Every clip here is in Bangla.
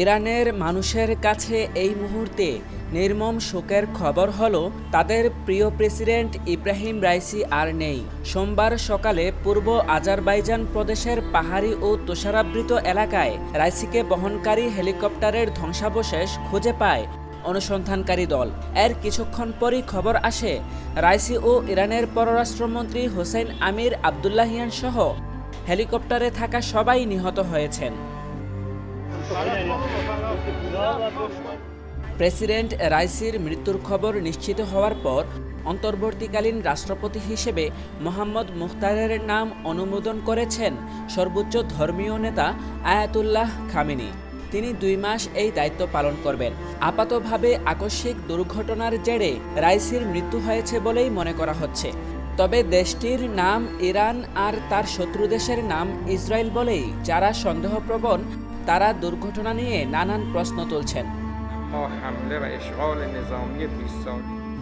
ইরানের মানুষের কাছে এই মুহূর্তে নির্মম শোকের খবর হলো তাদের প্রিয় প্রেসিডেন্ট ইব্রাহিম রাইসি আর নেই। সোমবার সকালে পূর্ব আজারবাইজান প্রদেশের পাহাড়ি ও তুষারাবৃত এলাকায় রাইসিকে বহনকারী হেলিকপ্টারের ধ্বংসাবশেষ খুঁজে পায় অনুসন্ধানকারী দল। এর কিছুক্ষণ পরই খবর আসে রাইসি ও ইরানের পররাষ্ট্রমন্ত্রী হোসেন আমির আবদুল্লাহিয়ান সহ হেলিকপ্টারে থাকা সবাই নিহত হয়েছেন। প্রেসিডেন্ট রাইসির মৃত্যুর খবর নিশ্চিত হওয়ার পর অন্তর্বর্তীকালীন রাষ্ট্রপতি হিসেবে মোহাম্মদ মুখতারের নাম অনুমোদন করেছেন সর্বোচ্চ ধর্মীয় নেতা আয়াতুল্লাহ খামেনি। তিনি 2 মাস এই দায়িত্ব পালন করবেন। আপাতভাবে আকস্মিক দুর্ঘটনার জেরে রাইসির মৃত্যু হয়েছে বলেই মনে করা হচ্ছে। তবে দেশটির নাম ইরান আর তার শত্রু দেশের নাম ইসরায়েল বলেই যারা সন্দেহপ্রবণ তারা দুর্ঘটনা নিয়ে নানান প্রশ্ন তুলছেন।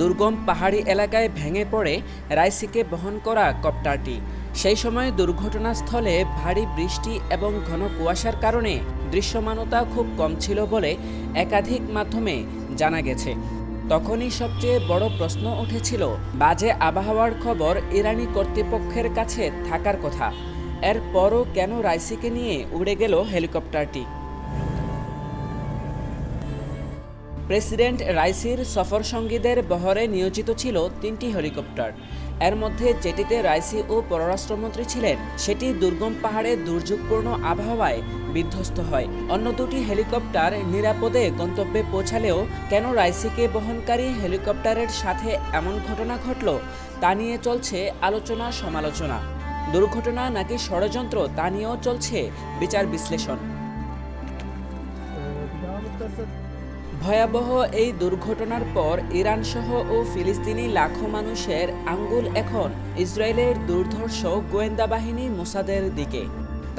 দুর্গম পাহাড়ি এলাকায় ভেঙে পড়ে রাইসিকে বহন করা কপ্টারটি। সেই সময় দুর্ঘটনাস্থলে ভারী বৃষ্টি এবং ঘন কুয়াশার কারণে দৃশ্যমানতা খুব কম ছিল বলে একাধিক মাধ্যমে জানা গেছে। তখনই সবচেয়ে বড় প্রশ্ন উঠেছিল, বাজে আবহাওয়ার খবর ইরানি কর্তৃপক্ষের কাছে থাকার কথা, এরপরও কেন রাইসিকে নিয়ে উড়ে গেল হেলিকপ্টারটি? প্রেসিডেন্ট রাইসির সফরসঙ্গীদের বহরে নিয়োজিত ছিল 3টি হেলিকপ্টার। এর মধ্যে যেটিতে রাইসি ও পররাষ্ট্রমন্ত্রী ছিলেন সেটি দুর্গম পাহাড়ে দুর্যোগপূর্ণ আবহাওয়ায় বিধ্বস্ত হয়। অন্য 2টি হেলিকপ্টার নিরাপদে গন্তব্যে পৌঁছালেও কেন রাইসিকে বহনকারী হেলিকপ্টারের সাথে এমন ঘটনা ঘটল তা নিয়ে চলছে আলোচনা সমালোচনা। দুর্ঘটনা নাকি ষড়যন্ত্র তা নিয়েও চলছে বিচার বিশ্লেষণ। ভয়াবহ এই দুর্ঘটনার পর ইরান সহ ও ফিলিস্তিনি লাখো মানুষের আঙ্গুল এখন ইসরায়েলের দুর্ধর্ষ গোয়েন্দা বাহিনী মোসাদের দিকে।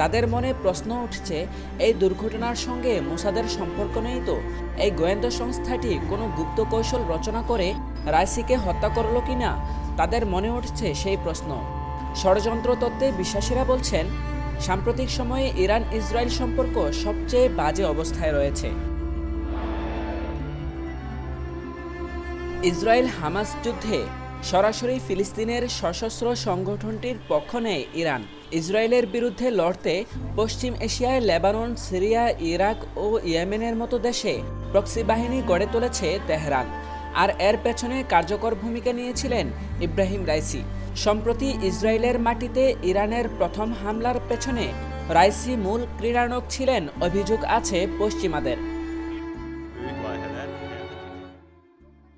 তাদের মনে প্রশ্ন উঠছে, এই দুর্ঘটনার সঙ্গে মোসাদের সম্পর্ক নেই তো? এই গোয়েন্দা সংস্থাটি কোনো গুপ্ত কৌশল রচনা করে রাইসিকে হত্যা করলো কিনা? তাদের মনে উঠছে সেই প্রশ্ন। ষড়যন্ত্র তত্ত্বে বিশ্বাসীরা বলছেন, সাম্প্রতিক সময়ে ইরান ইসরায়েল সম্পর্ক সবচেয়ে বাজে অবস্থায় রয়েছে। ইসরায়েল হামাস যুদ্ধে সরাসরি ফিলিস্তিনের সশস্ত্র সংগঠনটির পক্ষ নেয় ইরান। ইসরায়েলের বিরুদ্ধে লড়তে পশ্চিম এশিয়ায় লেবানন, সিরিয়া, ইরাক ও ইয়েমেনের মতো দেশে প্রক্সি বাহিনী গড়ে তুলেছে তেহরান। আর এর পেছনে কার্যকর ভূমিকা নিয়েছিলেন ইব্রাহিম রাইসি। সম্প্রতি ইসরায়েলের মাটিতে ইরানের প্রথম হামলার পেছনে রাইসি মূল ক্রীড়ানক ছিলেন অভিযোগ আছে পশ্চিমাদের।